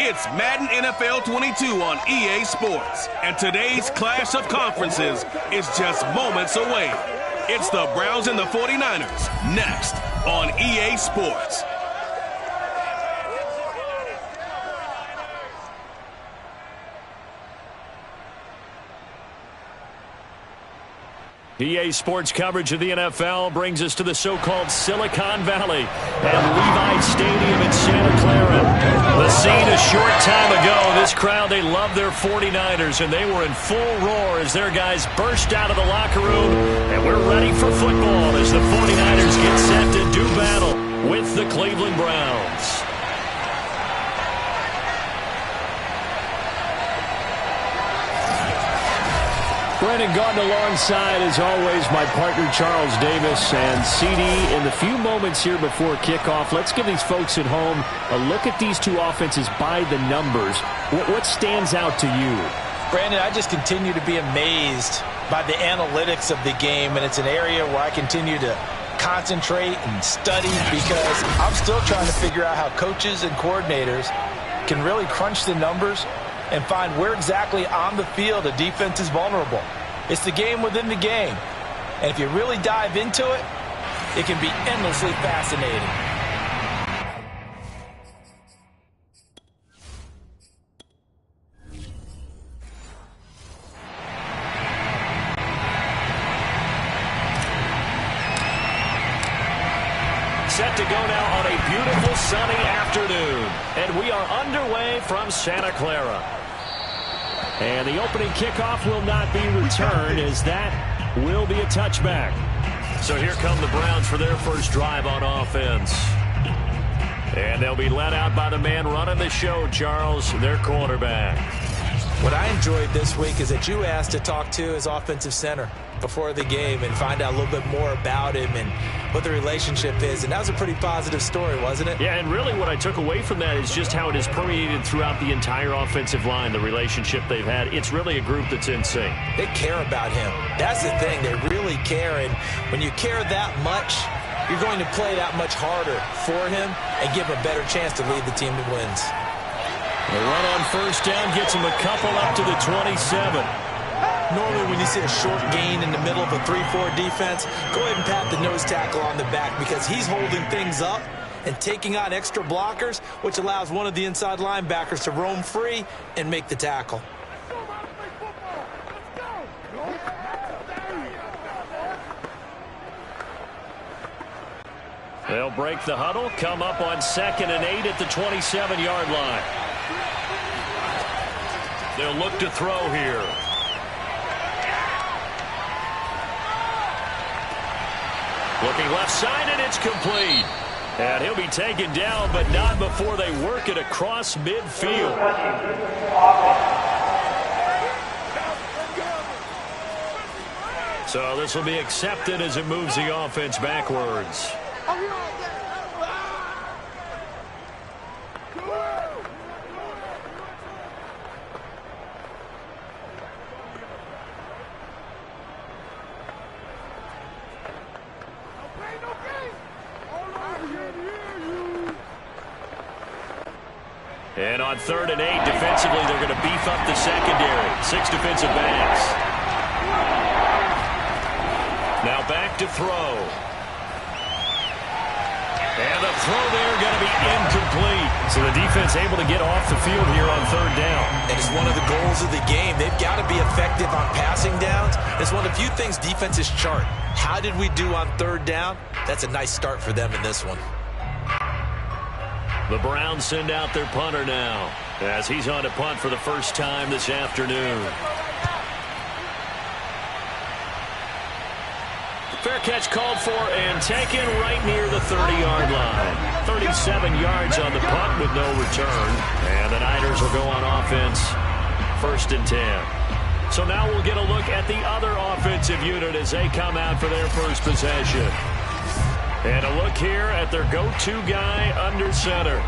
It's Madden NFL 22 on EA Sports, and today's clash of conferences is just moments away. It's the Browns and the 49ers, next on EA Sports. EA Sports coverage of the NFL brings us to the so-called Silicon Valley and Levi Stadium in Santa Clara. The scene a short time ago. This crowd, they love their 49ers, and they were in full roar as their guys burst out of the locker room. And we're ready for football as the 49ers get set to do battle with the Cleveland Browns. Brandon Gordon alongside, as always, my partner Charles Davis. And CD, in the few moments here before kickoff, let's give these folks at home a look at these two offenses by the numbers. What stands out to you? Brandon, I just continue to be amazed by the analytics of the game, and it's an area where I continue to concentrate and study because I'm still trying to figure out how coaches and coordinators can really crunch the numbers and find where exactly on the field a defense is vulnerable. It's the game within the game. And if you really dive into it, it can be endlessly fascinating. Set to go now on a beautiful sunny afternoon. And we are underway from Santa Clara. And the opening kickoff will not be returned, as that will be a touchback. So here come the Browns for their first drive on offense. And they'll be led out by the man running the show, Charles, their quarterback. What I enjoyed this week is that you asked to talk to his offensive center before the game and find out a little bit more about him and what the relationship is. And that was a pretty positive story, wasn't it? Yeah, and really what I took away from that is just how it has permeated throughout the entire offensive line, the relationship they've had. It's really a group that's in sync. They care about him. That's the thing. They really care. And when you care that much, you're going to play that much harder for him and give him a better chance to lead the team to wins. The run on first down gets him a couple up to the 27. Normally when you see a short gain in the middle of a 3-4 defense, go ahead and pat the nose tackle on the back because he's holding things up and taking on extra blockers, which allows one of the inside linebackers to roam free and make the tackle. They'll break the huddle, come up on 2nd and 8 at the 27-yard line. They'll look to throw here. Looking left side, and it's complete. And he'll be taken down, but not before they work it across midfield. So this will be accepted as it moves the offense backwards. And on 3rd and 8, defensively, they're going to beef up the secondary. 6 defensive backs. Now back to throw. And the throw there going to be incomplete. So the defense able to get off the field here on 3rd down. And it's one of the goals of the game. They've got to be effective on passing downs. It's one of the few things defenses chart. How did we do on 3rd down? That's a nice start for them in this one. The Browns send out their punter now as he's on to punt for the first time this afternoon. Fair catch called for and taken right near the 30-yard line. 37 yards on the punt with no return. And the Niners will go on offense 1st and 10. So now we'll get a look at the other offensive unit as they come out for their first possession. And a look here at their go-to guy under center.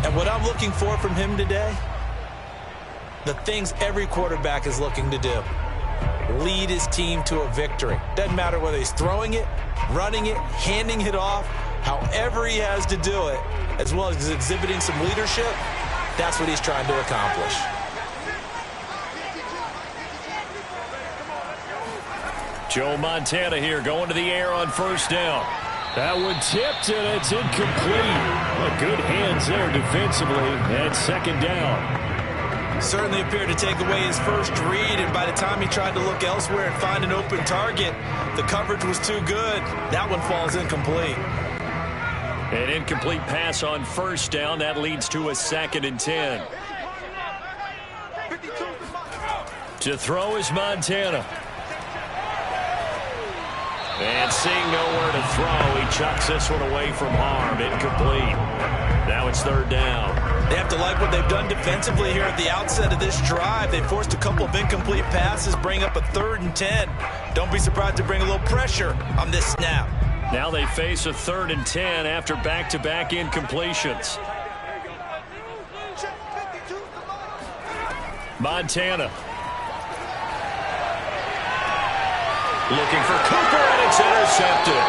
And what I'm looking for from him today, the things every quarterback is looking to do. Lead his team to a victory. Doesn't matter whether he's throwing it, running it, handing it off, however he has to do it, as well as exhibiting some leadership. That's what he's trying to accomplish. Joe Montana here going to the air on first down. That one tipped, and it's incomplete. But good hands there defensively, and second down. Certainly appeared to take away his first read, and by the time he tried to look elsewhere and find an open target, the coverage was too good. That one falls incomplete. An incomplete pass on first down. That leads to a 2nd and 10. To throw is Montana. And seeing nowhere to throw, he chucks this one away from harm. Incomplete. Now it's 3rd down. They have to like what they've done defensively here at the outset of this drive. They forced a couple of incomplete passes, bring up a 3rd and 10. Don't be surprised to bring a little pressure on this snap. Now they face a 3rd and 10 after back-to-back incompletions. Montana. Looking for Cooper, and it's intercepted.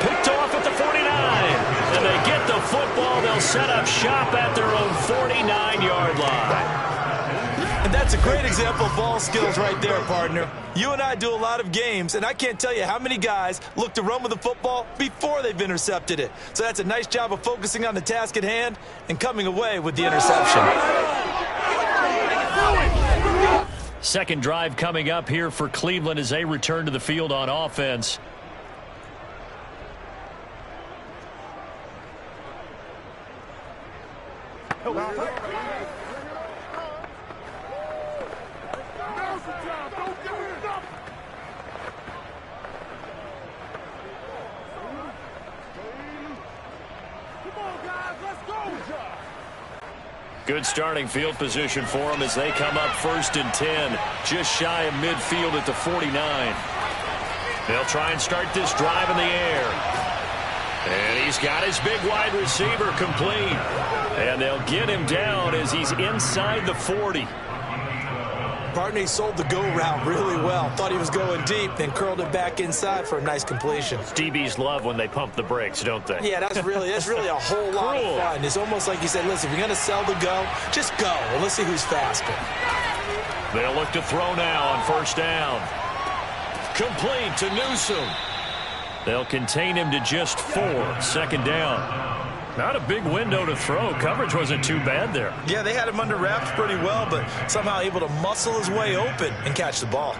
Picked off at the 49. And they get the football. They'll set up shop at their own 49-yard line. And that's a great example of ball skills right there, partner. You and I do a lot of games, and I can't tell you how many guys look to run with the football before they've intercepted it. So that's a nice job of focusing on the task at hand and coming away with the interception. Second drive coming up here for Cleveland as they return to the field on offense. Good starting field position for them as they come up 1st and 10, just shy of midfield at the 49. They'll try and start this drive in the air. And he's got his big wide receiver complete. And they'll get him down as he's inside the 40. Partner, he sold the go route really well. Thought he was going deep, then curled it back inside for a nice completion. DBs love when they pump the brakes, don't they? Yeah, that's really a whole lot of fun. It's almost like you said, listen, if you're going to sell the go, just go. Well, let's see who's faster. They'll look to throw now on first down. Complete to Newsome. They'll contain him to just 4. 2nd down. Not a big window to throw. Coverage wasn't too bad there. Yeah, they had him under wraps pretty well, but somehow able to muscle his way open and catch the ball.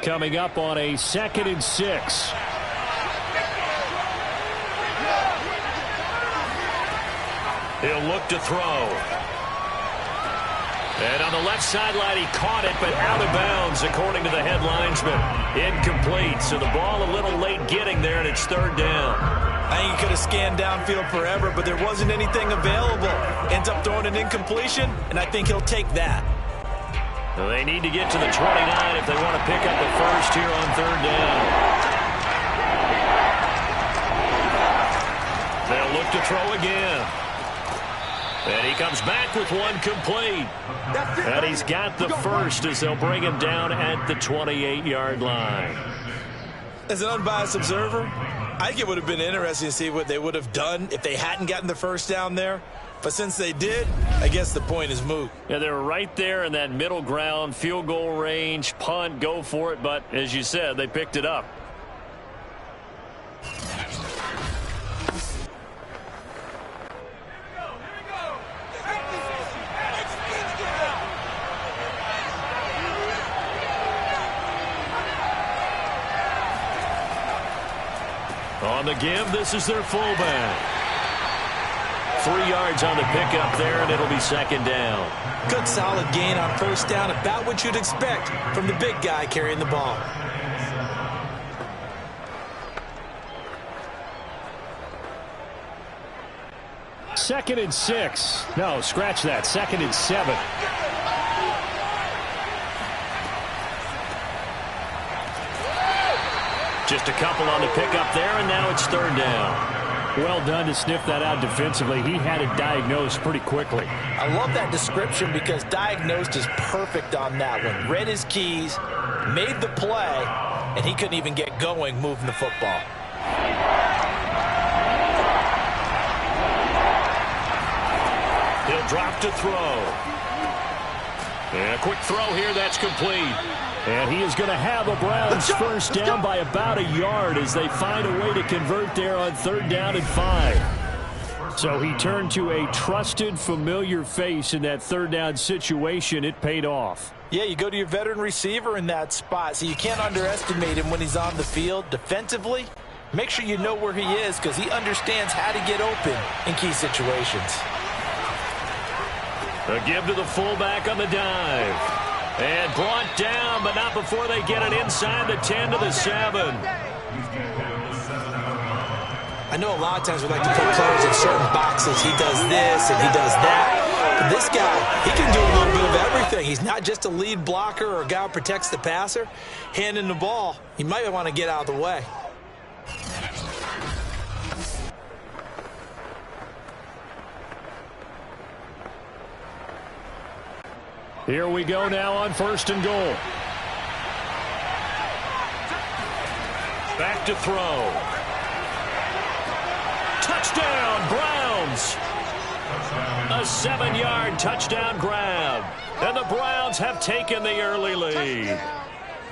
Coming up on a 2nd and 6. He'll look to throw. And on the left sideline, he caught it, but out of bounds, according to the head linesman. Incomplete, so the ball a little late getting there, and it's 3rd down. I think he could have scanned downfield forever, but there wasn't anything available. Ends up throwing an incompletion, and I think he'll take that. Well, they need to get to the 29 if they want to pick up the first here on 3rd down. They'll look to throw again. And he comes back with one complete. And he's got the first as they'll bring him down at the 28-yard line. As an unbiased observer, I think it would have been interesting to see what they would have done if they hadn't gotten the first down there. But since they did, I guess the point is moot. Yeah, they were right there in that middle ground, field goal range, punt, go for it. But as you said, they picked it up. On the give, this is their fullback. 3 yards on the pickup there, and it'll be 2nd down. Good solid gain on first down, about what you'd expect from the big guy carrying the ball. Second and 6. No, scratch that. 2nd and 7. Just a couple on the pickup there, and now it's 3rd down. Well done to sniff that out defensively. He had it diagnosed pretty quickly. I love that description because diagnosed is perfect on that one. Read his keys, made the play, and he couldn't even get going moving the football. drop to throw. And a quick throw here, that's complete. And he is going to have a Browns first down by about a yard as they find a way to convert there on 3rd down and 5. So he turned to a trusted, familiar face in that 3rd down situation. It paid off. Yeah, you go to your veteran receiver in that spot, so you can't underestimate him when he's on the field. Defensively, make sure you know where he is because he understands how to get open in key situations. A give to the fullback on the dive. And brought down, but not before they get it inside the 10 to the 7. I know a lot of times we like to put players in certain boxes. He does this and he does that. But this guy, he can do a little bit of everything. He's not just a lead blocker or a guy who protects the passer. Handing the ball, he might want to get out of the way. Here we go now on 1st and goal. Back to throw. Touchdown, Browns. A 7-yard touchdown grab. And the Browns have taken the early lead.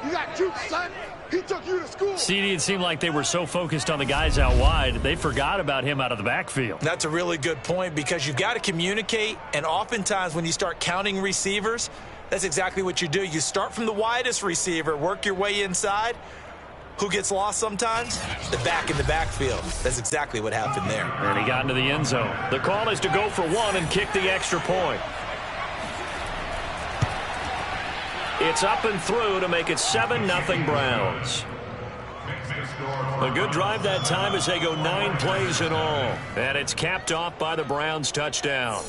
You got cute, son. He took you to school. CD, it seemed like they were so focused on the guys out wide, they forgot about him out of the backfield. That's a really good point because you've got to communicate, and oftentimes when you start counting receivers, that's exactly what you do. You start from the widest receiver, work your way inside. Who gets lost sometimes? The back in the backfield. That's exactly what happened there. And he got into the end zone. The call is to go for 1 and kick the extra point. It's up and through to make it 7-0 Browns. A good drive that time as they go 9 plays in all. And it's capped off by the Browns touchdown.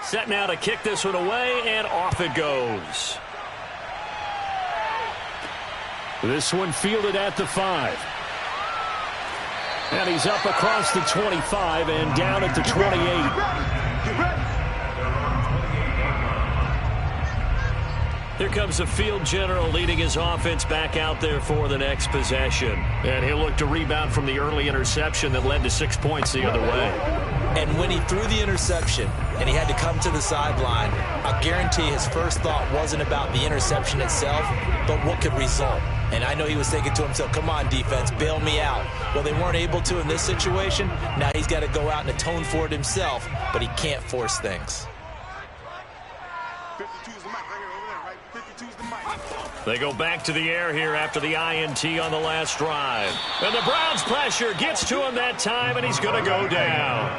Set now to kick this one away, and off it goes. This one fielded at the 5. And he's up across the 25 and down at the 28. Here comes the field general leading his offense back out there for the next possession. And he'll look to rebound from the early interception that led to 6 points the other way. And when he threw the interception and he had to come to the sideline, I guarantee his first thought wasn't about the interception itself, but what could result. And I know he was thinking to himself, come on, defense, bail me out. Well, they weren't able to in this situation. Now he's got to go out and atone for it himself, but he can't force things. They go back to the air here after the INT on the last drive. And the Browns pressure gets to him that time, and he's going to go down.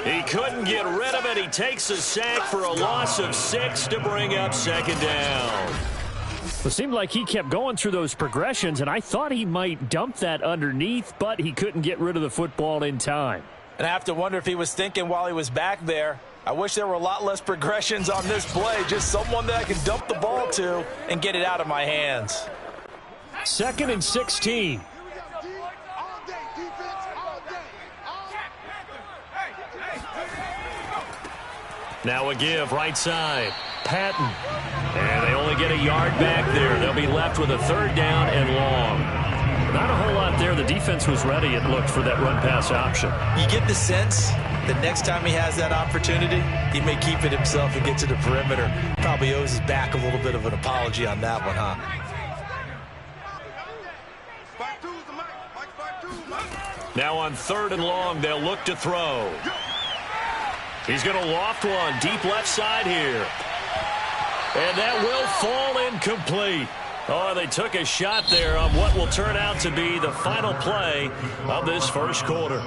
He couldn't get rid of it. He takes a sack for a loss of 6 to bring up 2nd down. It seemed like he kept going through those progressions, and I thought he might dump that underneath, but he couldn't get rid of the football in time. And I have to wonder if he was thinking while he was back there, I wish there were a lot less progressions on this play. Just someone that I can dump the ball to and get it out of my hands. 2nd and 16. Now a give right side. Patton. And they only get a yard back there. They'll be left with a 3rd down and long. Not a whole lot there. The defense was ready, it looked, for that run-pass option. You get the sense that next time he has that opportunity, he may keep it himself and get to the perimeter. Probably owes his back a little bit of an apology on that one, huh? Now on 3rd and long, they'll look to throw. He's going to loft one deep left side here. And that will fall incomplete. Oh, they took a shot there on what will turn out to be the final play of this first quarter.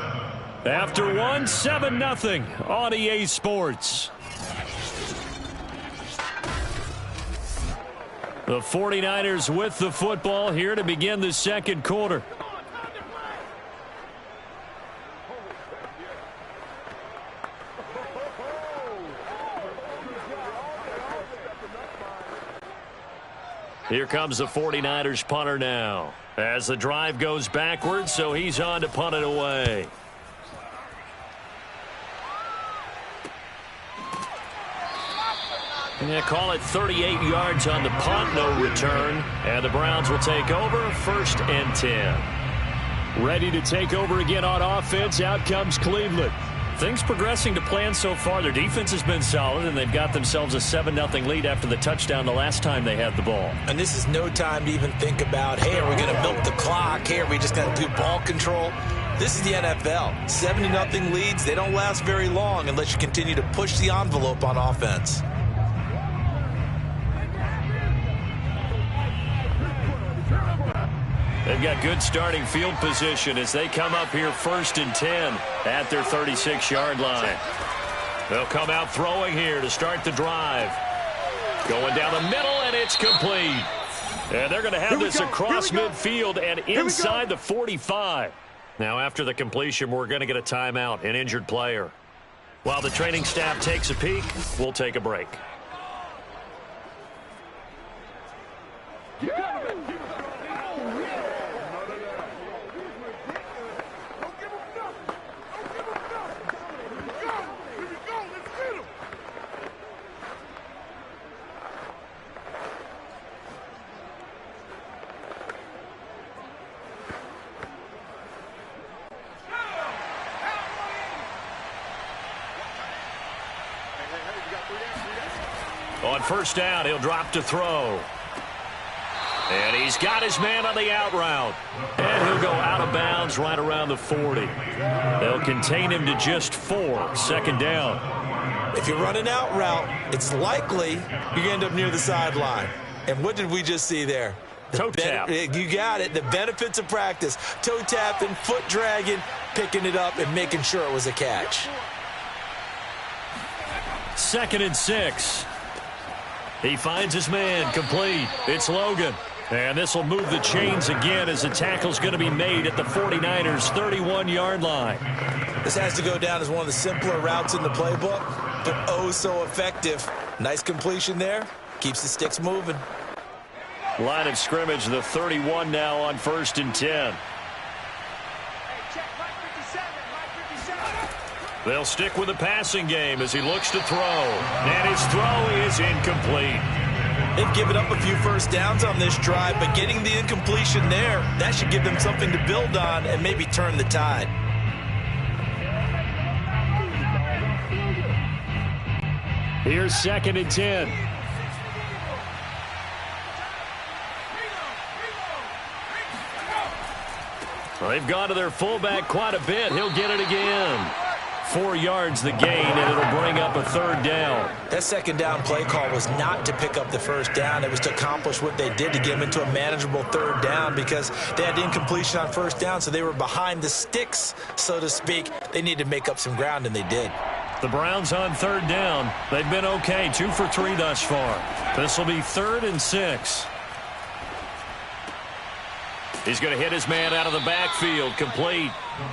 After 7-0 on EA Sports. The 49ers with the football here to begin the second quarter. Here comes the 49ers punter now. As the drive goes backwards, so he's on to punt it away. Yeah, call it 38 yards on the punt, no return. And the Browns will take over, 1st and 10. Ready to take over again on offense. Out comes Cleveland. Things progressing to plan so far. Their defense has been solid, and they've got themselves a 7-0 lead after the touchdown the last time they had the ball. And this is no time to even think about, hey, are we going to milk the clock? Hey, are we just going to do ball control? This is the NFL. 70-0 leads, they don't last very long unless you continue to push the envelope on offense. They've got good starting field position as they come up here 1st and 10 at their 36-yard line. They'll come out throwing here to start the drive. Going down the middle, and it's complete. And they're going to have this across midfield and inside the 45. Now, after the completion, we're going to get a timeout, an injured player. While the training staff takes a peek, we'll take a break. On 1st down, he'll drop to throw. And he's got his man on the out route. And he'll go out of bounds right around the 40. They'll contain him to just 4. 2nd down. If you run an out route, it's likely you end up near the sideline. And what did we just see there? Toe tap. You got it. The benefits of practice. Toe tapping, foot dragging, picking it up, and making sure it was a catch. 2nd and 6. He finds his man, complete. It's Logan. And this will move the chains again as the tackle's going to be made at the 49ers' 31-yard line. This has to go down as one of the simpler routes in the playbook, but oh so effective. Nice completion there. Keeps the sticks moving. Line of scrimmage, the 31 now on 1st and 10. They'll stick with the passing game as he looks to throw. And his throw is incomplete. They've given up a few first downs on this drive, but getting the incompletion there, that should give them something to build on and maybe turn the tide. Here's 2nd and 10. Well, they've gone to their fullback quite a bit. He'll get it again. 4 yards the gain, and it'll bring up a 3rd down. That 2nd down play call was not to pick up the 1st down. It was to accomplish what they did to get them into a manageable 3rd down because they had incompletion on 1st down, so they were behind the sticks, so to speak. They needed to make up some ground, and they did. The Browns on 3rd down. They've been okay, 2 for 3 thus far. This will be 3rd and 6. He's going to hit his man out of the backfield, complete.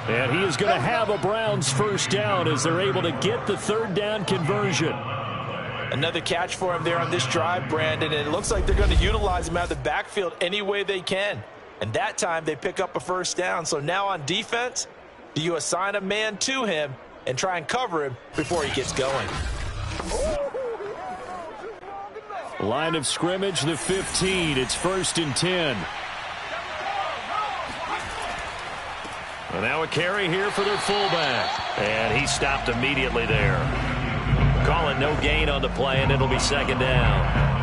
And he is going to have a Browns 1st down as they're able to get the 3rd down conversion. Another catch for him there on this drive, Brandon, and it looks like they're going to utilize him out of the backfield any way they can. And that time they pick up a 1st down. So now on defense, do you assign a man to him and try and cover him before he gets going? Line of scrimmage, the 15. It's 1st and 10. And now a carry here for their fullback. And he stopped immediately there. Calling no gain on the play, and it'll be 2nd down.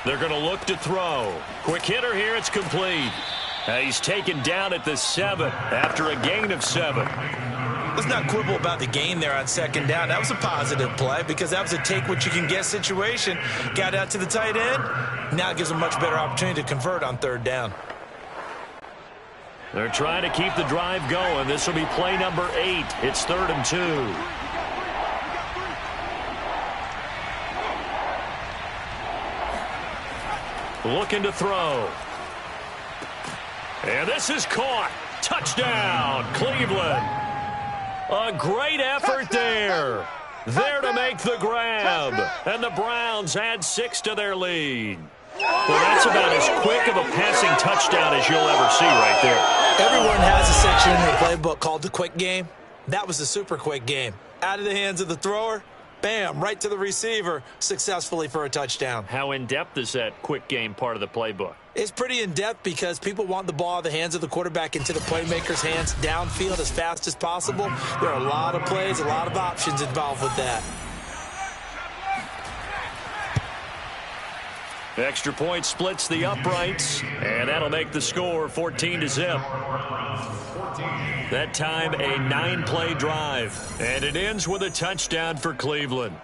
They're going to look to throw. Quick hitter here, it's complete. He's taken down at the 7 after a gain of 7. Let's not quibble about the gain there on 2nd down. That was a positive play because that was a take-what-you-can-get situation. Got out to the tight end. Now it gives them a much better opportunity to convert on 3rd down. They're trying to keep the drive going. This will be play number 8. It's 3rd and 2. looking to throw. And this is caught. Touchdown, Cleveland. A great effort there. There to make the grab. And the Browns add 6 to their lead. Well, that's about as quick of a passing touchdown as you'll ever see right there. Everyone has a section in their playbook called the quick game. That was a super quick game. Out of the hands of the thrower, bam, right to the receiver, successfully for a touchdown. How in-depth is that quick game part of the playbook? It's pretty in-depth because people want the ball out of the hands of the quarterback into the playmaker's hands downfield as fast as possible. There are a lot of plays, a lot of options involved with that. Extra point splits the uprights, and that'll make the score 14-0. That time, a 9-play drive, and it ends with a touchdown for Cleveland.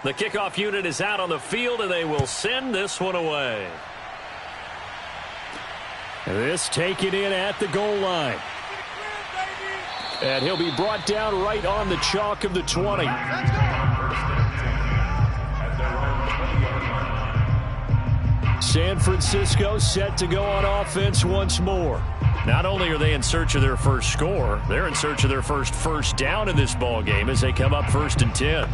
The kickoff unit is out on the field, and they will send this one away. This taken in at the goal line. And he'll be brought down right on the chalk of the 20. San Francisco set to go on offense once more. Not only are they in search of their first score, they're in search of their first down in this ball game as they come up 1st and 10.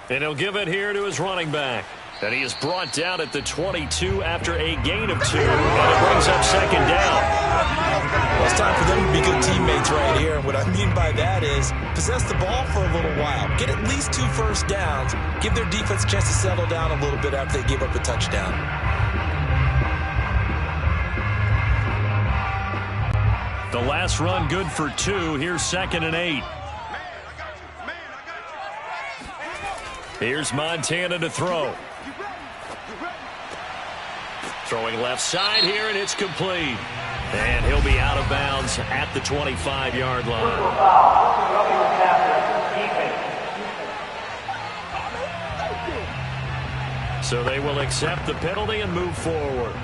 And he'll give it here to his running back. And he is brought down at the 22 after a gain of 2. And it brings up 2nd down. Well, it's time for them to be good teammates right here. And what I mean by that is possess the ball for a little while. Get at least 2 first downs. Give their defense a chance to settle down a little bit after they give up a touchdown. The last run good for 2. Here's 2nd and 8. Here's Montana to throw. Throwing left side here, and it's complete. And he'll be out of bounds at the 25-yard line. So they will accept the penalty and move forward.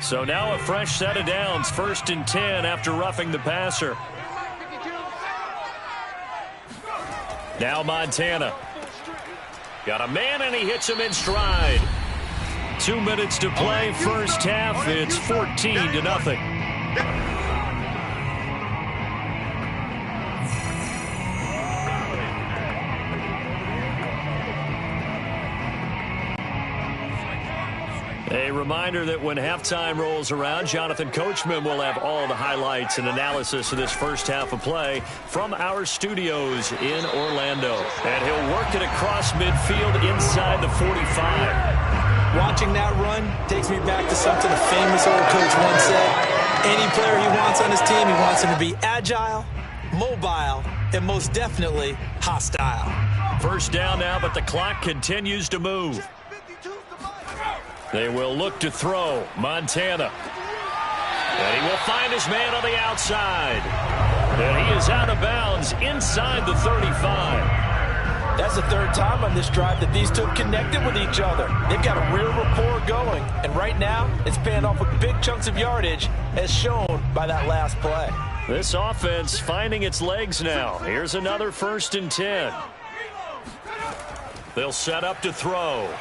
So now a fresh set of downs, 1st and 10 after roughing the passer. Now Montana. Got a man, and he hits him in stride. 2 minutes to play, first half. It's 14-0. A reminder that when halftime rolls around, Jonathan Coachman will have all the highlights and analysis of this first half of play from our studios in Orlando. And he'll work it across midfield inside the 45. Watching that run takes me back to something a famous old coach once said. Any player he wants on his team, he wants him to be agile, mobile, and most definitely hostile. First down now, but the clock continues to move. They will look to throw. Montana. And he will find his man on the outside. And he is out of bounds inside the 35. That's the 3rd time on this drive that these two have connected with each other. They've got a real rapport going. And right now, it's paying off with big chunks of yardage, as shown by that last play. This offense finding its legs now. Here's another 1st and 10. They'll set up to throw.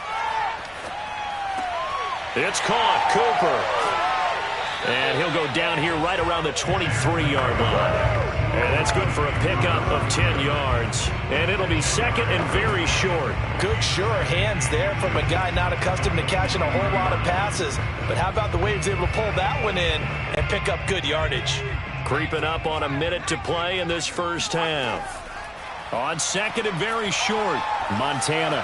It's caught. Cooper. And he'll go down here right around the 23-yard line. And that's good for for a pickup of 10 yards. And it'll be second and very short. Good, sure hands there from a guy not accustomed to catching a whole lot of passes. But how about the way he was able to pull that one in and pick up good yardage? Creeping up on a minute to play in this first half. On second and very short, Montana.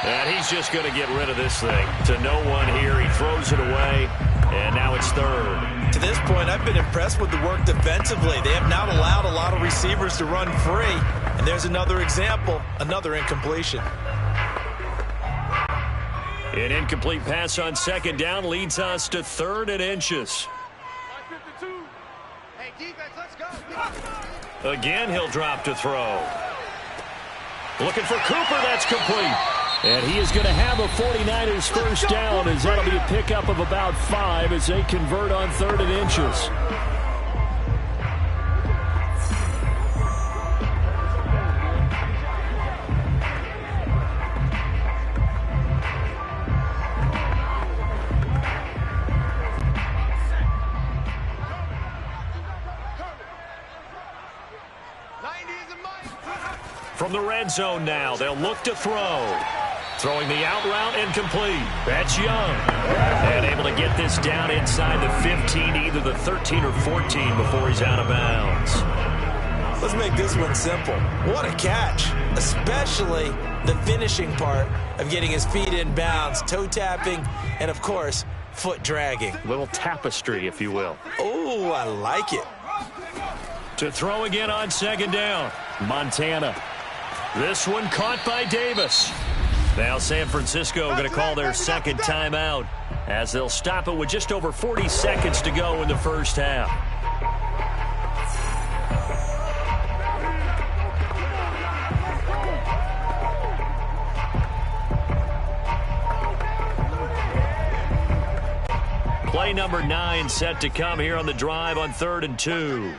And he's just going to get rid of this thing. To no one here. He throws it away. And now it's third. To this point, I've been impressed with the work defensively. They have not allowed a lot of receivers to run free. And there's another example, another incompletion. An incomplete pass on second down leads us to 3rd and inches. Hey, defense, let's go. Again, he'll drop to throw. Looking for Cooper. That's complete. And he is going to have a 49ers first down, as that'll be a pickup of about 5 as they convert on 3rd and inches. From the red zone now, they'll look to throw. Throwing the out route, incomplete. That's Young. And able to get this down inside the 15, either the 13 or 14 before he's out of bounds. Let's make this one simple. What a catch, especially the finishing part of getting his feet in bounds, toe tapping, and of course, foot dragging. Little tapestry, if you will. Oh, I like it. To throw again on second down, Montana. This one caught by Davis. Now San Francisco going to call their second timeout as they'll stop it with just over 40 seconds to go in the first half. Play number 9 set to come here on the drive on 3rd and 2.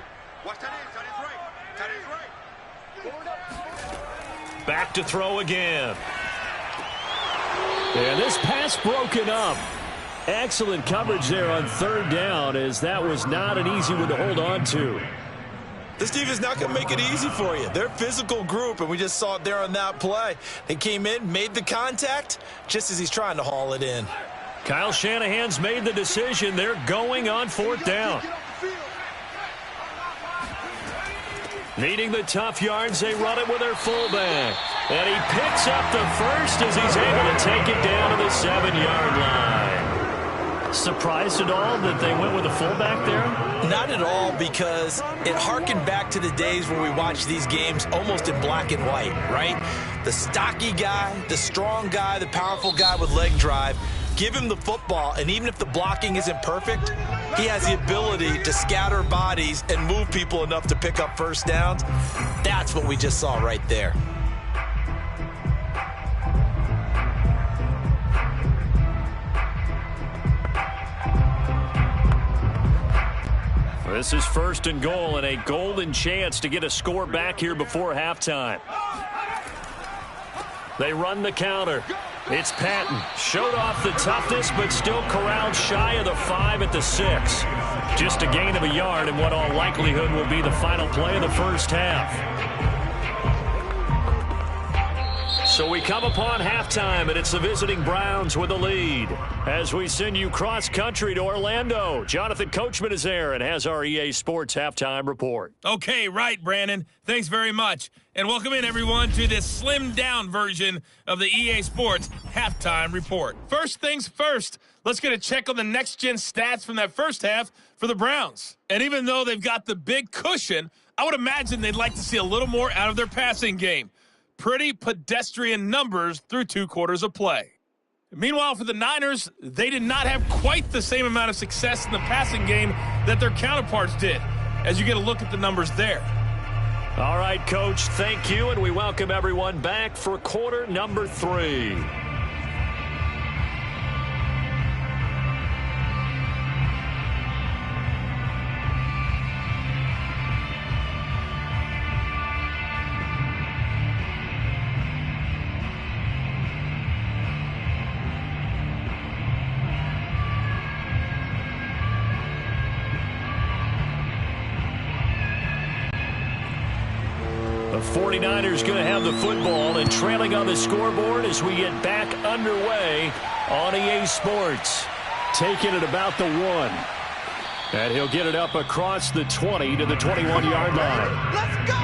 Back to throw again. And this pass broken up. Excellent coverage there on 3rd down, as that was not an easy one to hold on to. This defense is not going to make it easy for you. They're a physical group, and we just saw it there on that play. They came in, made the contact, just as he's trying to haul it in. Kyle Shanahan's made the decision. They're going on 4th down. Needing the tough yards, they run it with their fullback. And he picks up the first as he's able to take it down to the 7-yard line. Surprised at all that they went with a fullback there? Not at all, because it harkened back to the days where we watched these games almost in black and white, right? The stocky guy, the strong guy, the powerful guy with leg drive. Give him the football, and even if the blocking isn't perfect, he has the ability to scatter bodies and move people enough to pick up first downs. That's what we just saw right there. This is 1st and goal, and a golden chance to get a score back here before halftime. They run the counter. It's Patton. Showed off the toughness, but still corralled shy of the 5 at the 6. Just a gain of a yard in what all likelihood will be the final play of the first half. So we come upon halftime, and it's the visiting Browns with the lead. As we send you cross-country to Orlando, Jonathan Coachman is there and has our EA Sports halftime report. Okay, right, Brandon. Thanks very much. And welcome in, everyone, to this slimmed-down version of the EA Sports halftime report. First things first, let's get a check on the next-gen stats from that first half for the Browns. And even though they've got the big cushion, I would imagine they'd like to see a little more out of their passing game. Pretty pedestrian numbers through 2 quarters of play. Meanwhile, for the Niners, they did not have quite the same amount of success in the passing game that their counterparts did, as you get a look at the numbers there. All right, Coach, thank you, and we welcome everyone back for quarter number 3. The 49ers going to have the football and trailing on the scoreboard as we get back underway on EA Sports. Taking it about the 1. And he'll get it up across the 20 to the 21-yard line. Let's go!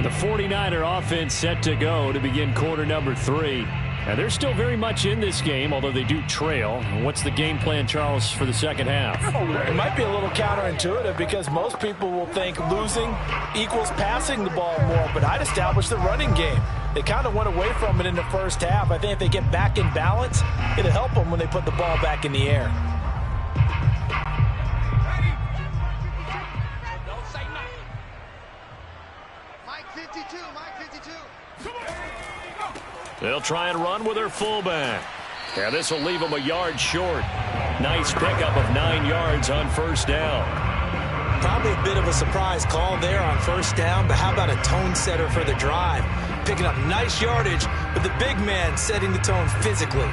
The 49er offense set to go to begin quarter number 3. And they're still very much in this game, although they do trail. What's the game plan, Charles, for the second half? It might be a little counterintuitive because most people will think losing equals passing the ball more, but I'd establish the running game. They kind of went away from it in the first half. I think if they get back in balance, it'll help them when they put the ball back in the air. Don't say nothing. Mike 52, Mike 52. Come on. They'll try and run with their fullback. And this will leave them a yard short. Nice pickup of 9 yards on first down. Probably a bit of a surprise call there on first down, but how about a tone setter for the drive? Picking up nice yardage, but the big man setting the tone physically.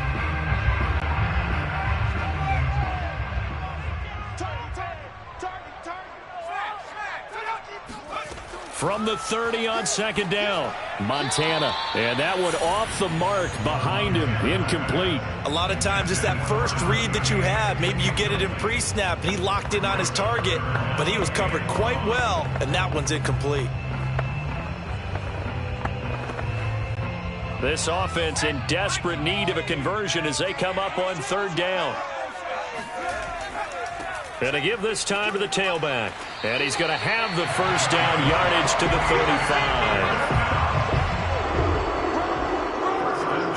From the 30 on second down, Montana. And that one off the mark behind him, incomplete. A lot of times it's that first read that you have. Maybe you get it in pre-snap, and he locked in on his target, but he was covered quite well, and that one's incomplete. This offense in desperate need of a conversion as they come up on third down. And to give this time to the tailback. And he's going to have the first down yardage to the 35.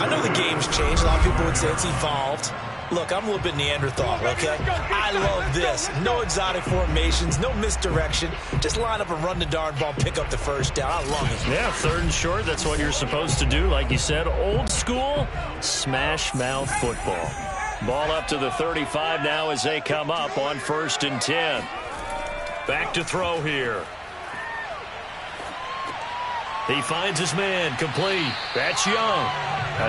I know the game's changed. A lot of people would say it's evolved. Look, I'm a little bit Neanderthal, okay? I love this. No exotic formations, no misdirection. Just line up and run the darn ball, pick up the first down. I love it. Yeah, third and short, that's what you're supposed to do. Like you said, old school, smash mouth football. Ball up to the 35 now as they come up on 1st and 10. Back to throw here. He finds his man, complete. That's Young.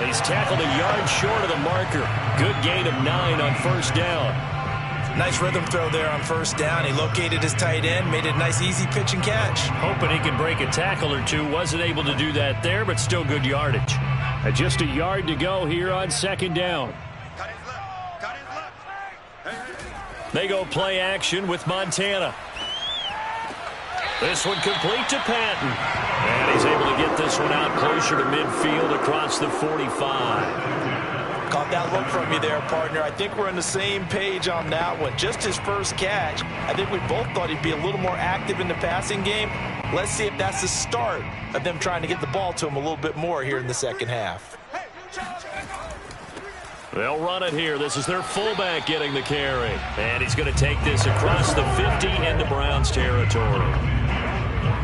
He's tackled a yard short of the marker. Good gain of 9 on first down. Nice rhythm throw there on first down. He located his tight end, made it a nice easy pitch and catch. Hoping he can break a tackle or two. Wasn't able to do that there, but still good yardage. Just a yard to go here on second down. They go play action with Montana. This one complete to Patton. And he's able to get this one out closer to midfield across the 45. Caught that look from you there, partner. I think we're on the same page on that one. Just his first catch. I think we both thought he'd be a little more active in the passing game. Let's see if that's the start of them trying to get the ball to him a little bit more here in the second half. They'll run it here. This is their fullback getting the carry. And he's going to take this across the 50 into Browns territory.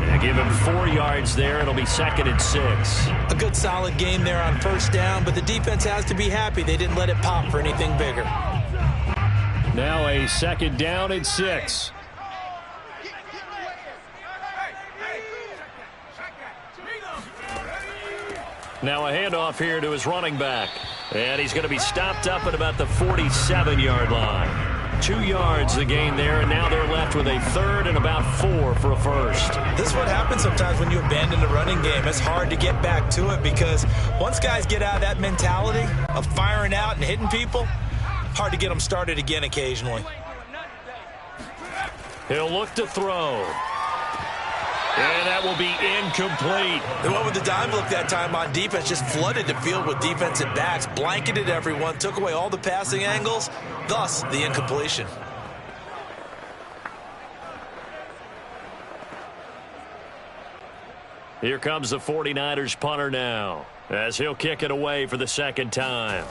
And give him 4 yards there. It'll be 2nd and 6. A good solid game there on first down, but the defense has to be happy they didn't let it pop for anything bigger. Now a 2nd down and 6. Now a handoff here to his running back. And he's going to be stopped up at about the 47-yard line. 2 yards the gain there, and now they're left with a 3rd and about 4 for a first. This is what happens sometimes when you abandon the running game. It's hard to get back to it because once guys get out of that mentality of firing out and hitting people, hard to get them started again occasionally. He'll look to throw. And that will be incomplete. They went with the dime look that time on defense, just flooded the field with defensive backs, blanketed everyone, took away all the passing angles, thus the incompletion. Here comes the 49ers punter now, as he'll kick it away for the 2nd time.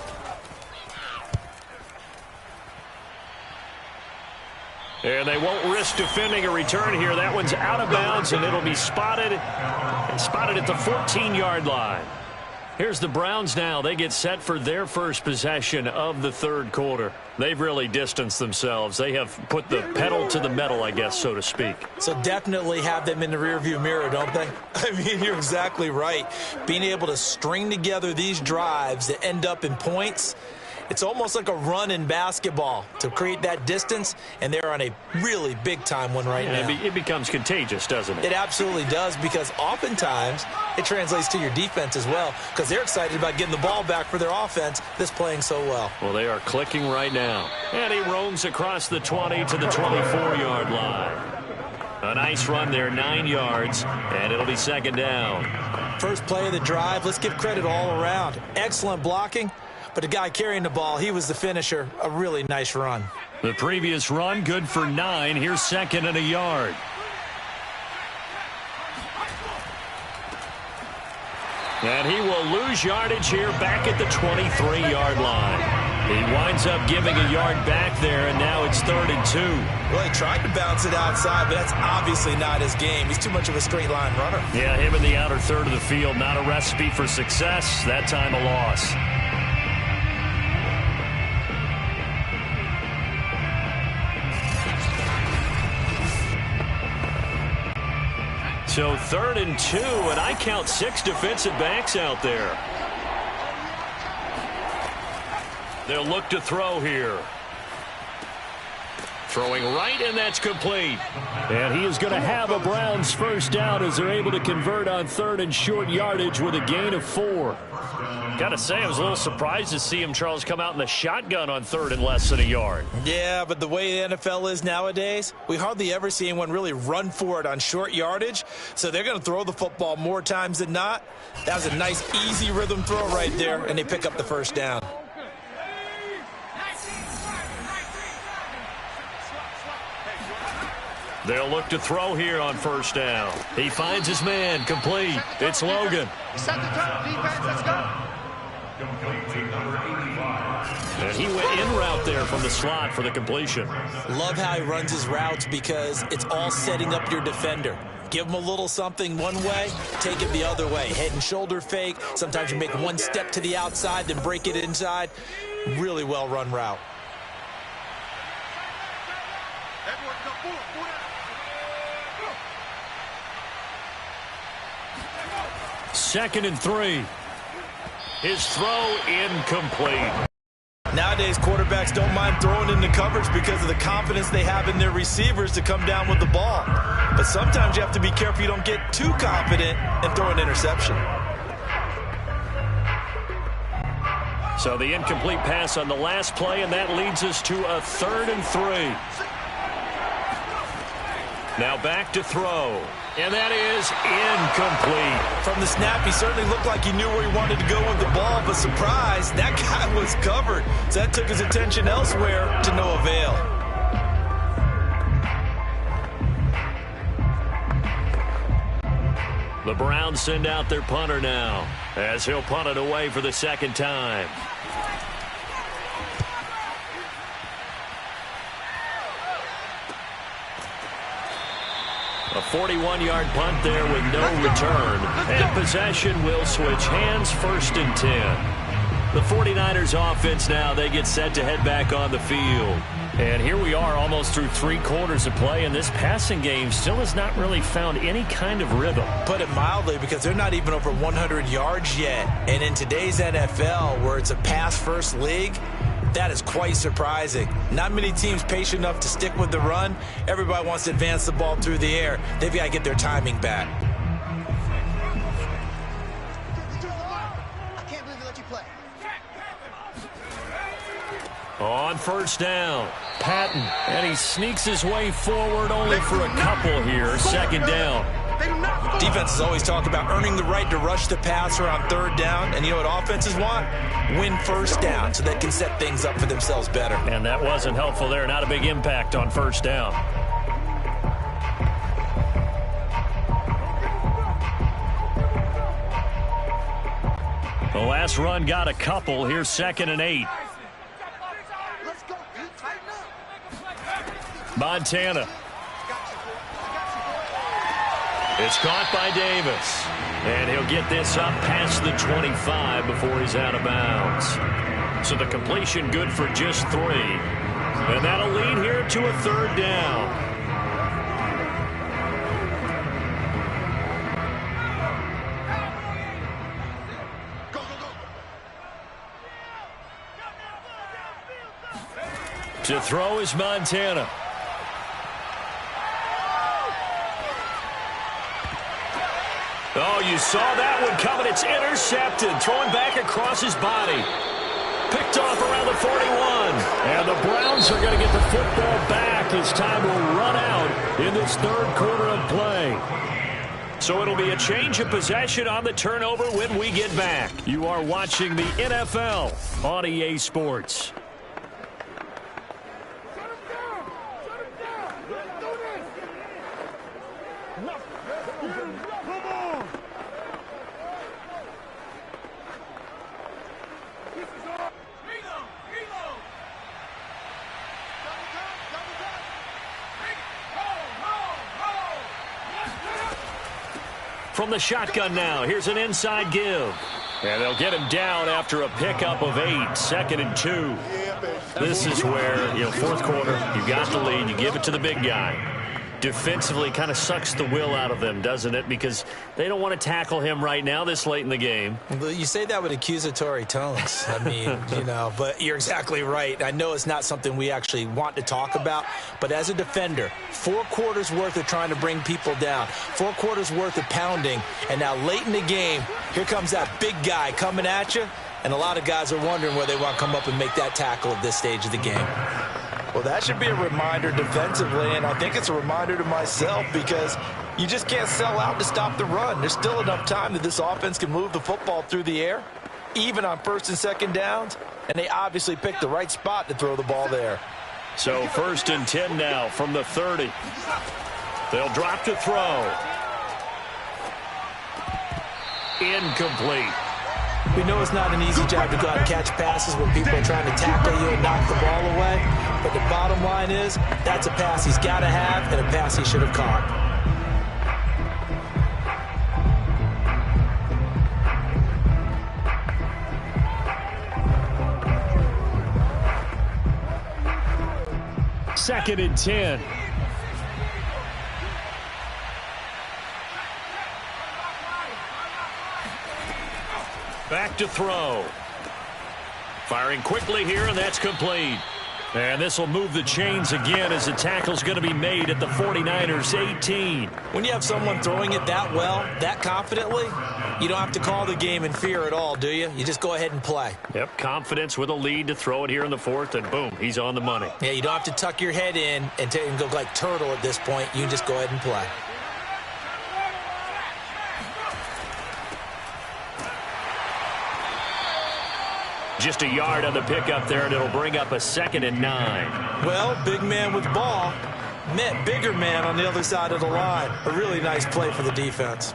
And they won't risk defending a return here. That one's out of bounds, and it'll be spotted at the 14-yard line. Here's the Browns now. They get set for their first possession of the 3rd quarter. They've really distanced themselves. They have put the pedal to the metal, I guess, so to speak. So definitely have them in the rearview mirror, don't they? I mean, you're exactly right. Being able to string together these drives that end up in points, It's almost like a run in basketball to create that distance, and they're on a really big-time one right now. It becomes contagious, doesn't it? It absolutely does, because oftentimes it translates to your defense as well, because they're excited about getting the ball back for their offense that's playing so well. Well, they are clicking right now. And he roams across the 20 to the 24-yard line. A nice run there, 9 yards, and it'll be second down. First play of the drive, let's give credit all around. Excellent blocking, but the guy carrying the ball, he was the finisher. A really nice run. The previous run, good for 9. Here's second and a yard. And he will lose yardage here back at the 23-yard line. He winds up giving a yard back there, and now it's 3rd and 2. Well, he tried to bounce it outside, but that's obviously not his game. He's too much of a straight-line runner. Yeah, him in the outer third of the field, not a recipe for success. That time a loss. So 3rd and 2, and I count 6 defensive backs out there. They'll look to throw here. Throwing right, and that's complete. And he is going to have a Browns first down as they're able to convert on 3rd and short yardage with a gain of 4. Got to say, I was a little surprised to see him, Charles, come out in the shotgun on 3rd and less than a yard. Yeah, but the way the NFL is nowadays, we hardly ever see anyone really run for it on short yardage. So they're going to throw the football more times than not. That was a nice, easy rhythm throw right there, and they pick up the first down. They'll look to throw here on first down. He finds his man, complete. It's Logan. Set the turn, defense, let's go. And he went in route there from the slot for the completion. Love how he runs his routes because it's all setting up your defender. Give him a little something one way, take it the other way. Head and shoulder fake. Sometimes you make one step to the outside, then break it inside. Really well-run route. Second and 3. His throw incomplete. Nowadays, quarterbacks don't mind throwing into coverage because of the confidence they have in their receivers to come down with the ball. But sometimes you have to be careful you don't get too confident and throw an interception. So the incomplete pass on the last play, and that leads us to a 3rd and 3. Now back to throw. And that is incomplete. From the snap, he certainly looked like he knew where he wanted to go with the ball, but surprise, that guy was covered. So that took his attention elsewhere to no avail. The Browns send out their punter now, as he'll punt it away for the second time. A 41-yard punt there with no return. And possession will switch hands, 1st and 10. The 49ers offense now, they get set to head back on the field. And here we are almost through 3 quarters of play, and this passing game still has not really found any kind of rhythm. Put it mildly, because they're not even over 100 yards yet. And in today's NFL, where it's a pass-first league, that is quite surprising. Not many teams patient enough to stick with the run. Everybody wants to advance the ball through the air. They've got to get their timing back. I can't believe they let you play. On first down, Patton, and he sneaks his way forward only for a couple here. Second down. Defenses always talk about earning the right to rush the passer on 3rd down, and you know what offenses want? Win first down so they can set things up for themselves better. And that wasn't helpful there. Not a big impact on first down. The last run got a couple. Here's 2nd and 8. Let's go, Pete. Tighten up. Montana. It's caught by Davis. And he'll get this up past the 25 before he's out of bounds. So the completion good for just 3. And that'll lead here to a 3rd down. To throw is Montana. Oh, you saw that one coming. It's intercepted. Throwing back across his body. Picked off around the 41. And the Browns are going to get the football back as time will run out in this third quarter of play. So it'll be a change of possession on the turnover when we get back. You are watching the NFL on EA Sports. From the shotgun now, here's an inside give. And they'll get him down after a pickup of 8, 2nd and 2. This is where, fourth quarter, you got the lead, you give it to the big guy. Defensively kind of sucks the will out of them, doesn't it? Because they don't want to tackle him right now this late in the game. Well, you say that with accusatory tones. I mean, but you're exactly right. I know it's not something we actually want to talk about, but as a defender, 4 quarters worth of trying to bring people down, 4 quarters worth of pounding, and now late in the game, here comes that big guy coming at you, and a lot of guys are wondering whether they want to come up and make that tackle at this stage of the game. Well, that should be a reminder defensively, and I think it's a reminder to myself because you just can't sell out to stop the run. There's still enough time that this offense can move the football through the air, even on 1st and 2nd downs, and they obviously picked the right spot to throw the ball there. So 1st and 10 now from the 30. They'll drop to throw. Incomplete. We know it's not an easy job to go out and catch passes when people are trying to tackle you and knock the ball away. But the bottom line is, that's a pass he's got to have and a pass he should have caught. Second and 10. Back to throw. Firing quickly here, and that's complete. And this will move the chains again as the tackle's going to be made at the 49ers 18. When you have someone throwing it that well, that confidently, you don't have to call the game in fear at all, do you? You just go ahead and play. Yep, confidence with a lead to throw it here in the 4th, and boom, he's on the money. Yeah, you don't have to tuck your head in and go like turtle at this point. You can just go ahead and play. Just a yard on the pickup there, and it'll bring up a 2nd and 9. Well, big man with ball met bigger man on the other side of the line. A really nice play for the defense.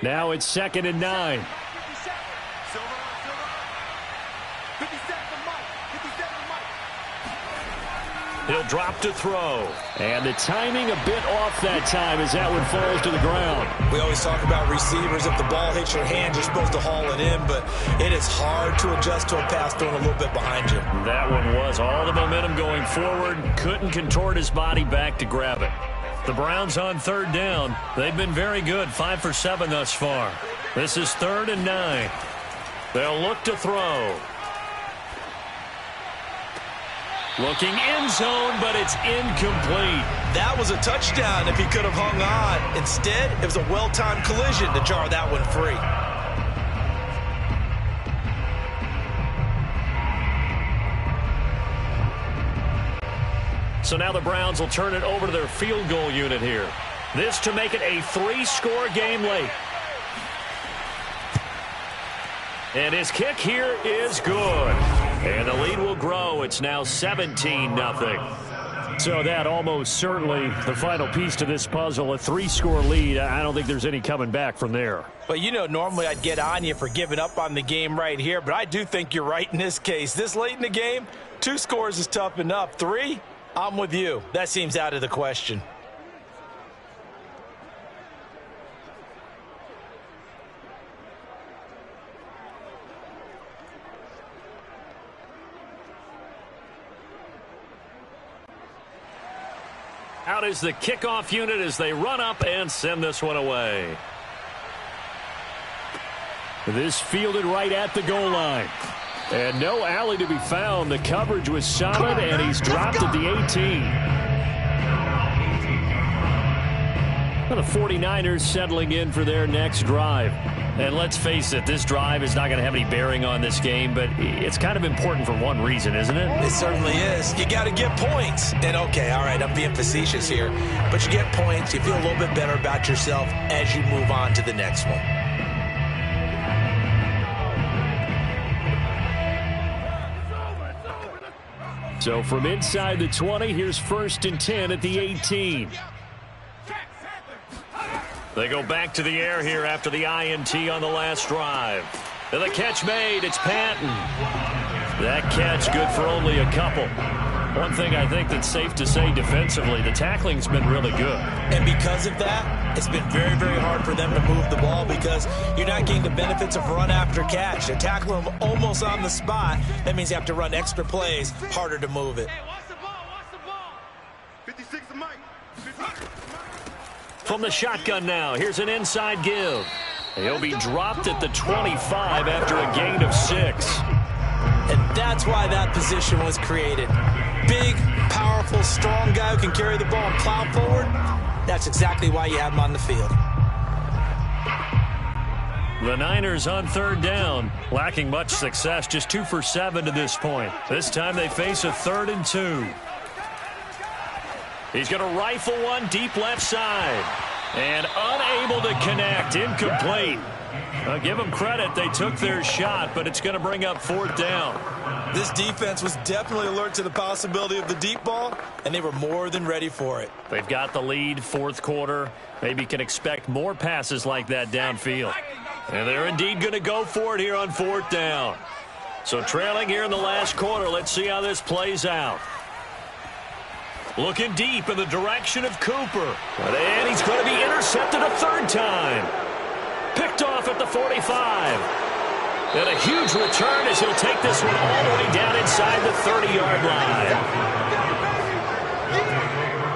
Now it's 2nd and 9. He'll drop to throw. And the timing a bit off that time as that one falls to the ground. We always talk about receivers. If the ball hits your hand, you're supposed to haul it in, but it is hard to adjust to a pass thrown a little bit behind you. That one was all the momentum going forward. Couldn't contort his body back to grab it. The Browns on 3rd down. They've been very good, 5 for 7 thus far. This is 3rd and 9. They'll look to throw. Looking end zone, but it's incomplete. That was a touchdown if he could have hung on. Instead, it was a well-timed collision to jar that one free. So now the Browns will turn it over to their field goal unit here. This to make it a 3-score game late. And his kick here is good. And the lead will grow. It's now 17-0. So that almost certainly the final piece to this puzzle, a 3-score lead. I don't think there's any coming back from there. But normally I'd get on you for giving up on the game right here, but I do think you're right in this case. This late in the game, 2 scores is tough enough. 3, I'm with you. That seems out of the question. Out is the kickoff unit as they run up and send this one away. This fielded right at the goal line. And no alley to be found. The coverage was solid, and he's dropped at the 18. Well, the 49ers settling in for their next drive. And let's face it, this drive is not going to have any bearing on this game, but it's kind of important for one reason, isn't it? It certainly is. You got to get points. And, okay, all right, I'm being facetious here. But you get points, you feel a little bit better about yourself as you move on to the next one. So from inside the 20, here's 1st and 10 at the 18. They go back to the air here after the INT on the last drive. And the catch made, it's Patton. That catch good for only a couple. One thing I think that's safe to say defensively, the tackling's been really good. And because of that, it's been very, very hard for them to move the ball because you're not getting the benefits of run after catch. They tackle them almost on the spot. That means you have to run extra plays, harder to move it. Hey, watch the ball, watch the ball. 56 to Mike. 56. From the shotgun now, here's an inside give. He'll be dropped at the 25 after a gain of 6. And that's why that position was created. Big, powerful, strong guy who can carry the ball and plow forward. That's exactly why you have him on the field. The Niners on 3rd down, lacking much success, just 2 for 7 to this point. This time they face a 3rd and 2. He's going to rifle one deep left side. And unable to connect, incomplete. Give them credit, they took their shot, but it's going to bring up 4th down. This defense was definitely alert to the possibility of the deep ball, and they were more than ready for it. They've got the lead, 4th quarter. Maybe can expect more passes like that downfield. And they're indeed going to go for it here on 4th down. So trailing here in the last quarter, let's see how this plays out. Looking deep in the direction of Cooper. And he's going to be intercepted a 3rd time. Picked off at the 45. And a huge return as he'll take this one all the way down inside the 30-yard line.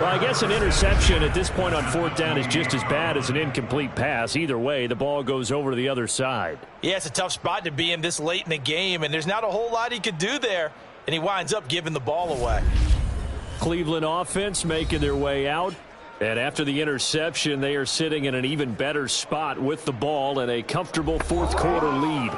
Well, I guess an interception at this point on 4th down is just as bad as an incomplete pass. Either way, the ball goes over to the other side. Yeah, it's a tough spot to be in this late in the game, and there's not a whole lot he could do there. And he winds up giving the ball away. Cleveland offense making their way out. And after the interception, they are sitting in an even better spot with the ball and a comfortable 4th quarter lead.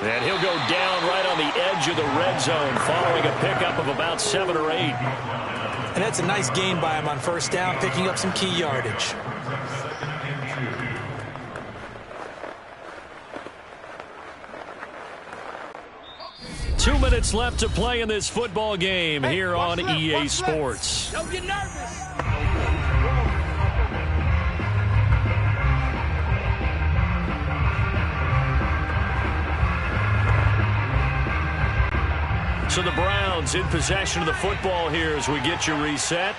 And he'll go down right on the edge of the red zone following a pickup of about 7 or 8. And that's a nice gain by him on 1st down, picking up some key yardage. Two minutes left to play in this football game here on EA Sports. Don't get nervous. So the Browns in possession of the football here as we get you reset.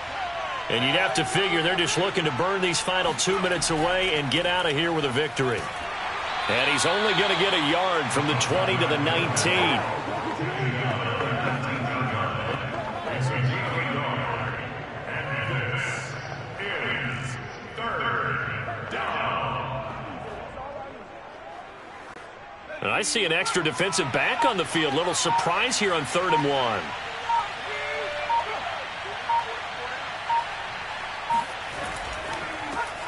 And you'd have to figure they're just looking to burn these final 2 minutes away and get out of here with a victory. And he's only going to get a yard from the 20 to the 19. And I see an extra defensive back on the field. Little surprise here on 3rd and 1.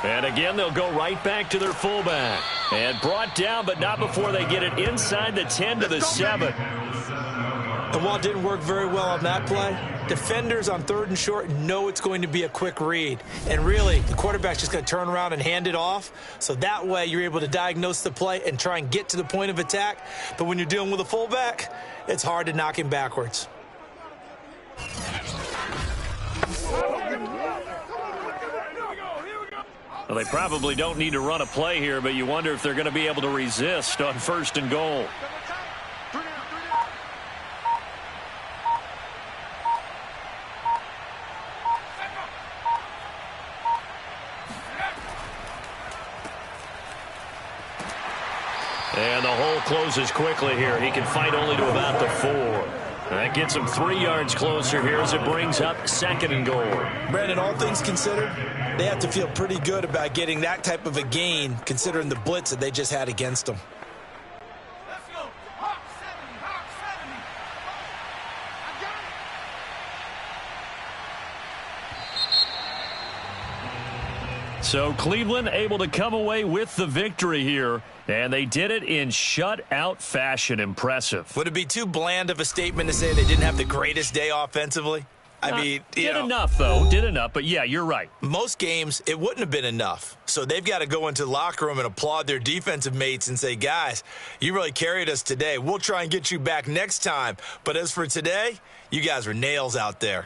And again, they'll go right back to their fullback. And brought down, but not before they get it inside the 10 to the 7. And while it didn't work very well on that play, defenders on 3rd and short know it's going to be a quick read. And really, the quarterback's just going to turn around and hand it off. So that way, you're able to diagnose the play and try and get to the point of attack. But when you're dealing with a fullback, it's hard to knock him backwards. Well, they probably don't need to run a play here, but you wonder if they're going to be able to resist on 1st and goal. And the hole closes quickly here. He can fight only to about the 4. That gets him 3 yards closer here as it brings up 2nd and goal. Brandon, all things considered, they have to feel pretty good about getting that type of a gain considering the blitz that they just had against them. So Cleveland able to come away with the victory here, and they did it in shutout fashion. Impressive. Would it be too bland of a statement to say they didn't have the greatest day offensively? I mean, did enough, though. Did enough, but yeah, you're right. Most games, it wouldn't have been enough. So they've got to go into the locker room and applaud their defensive mates and say, guys, you really carried us today. We'll try and get you back next time. But as for today, you guys were nails out there.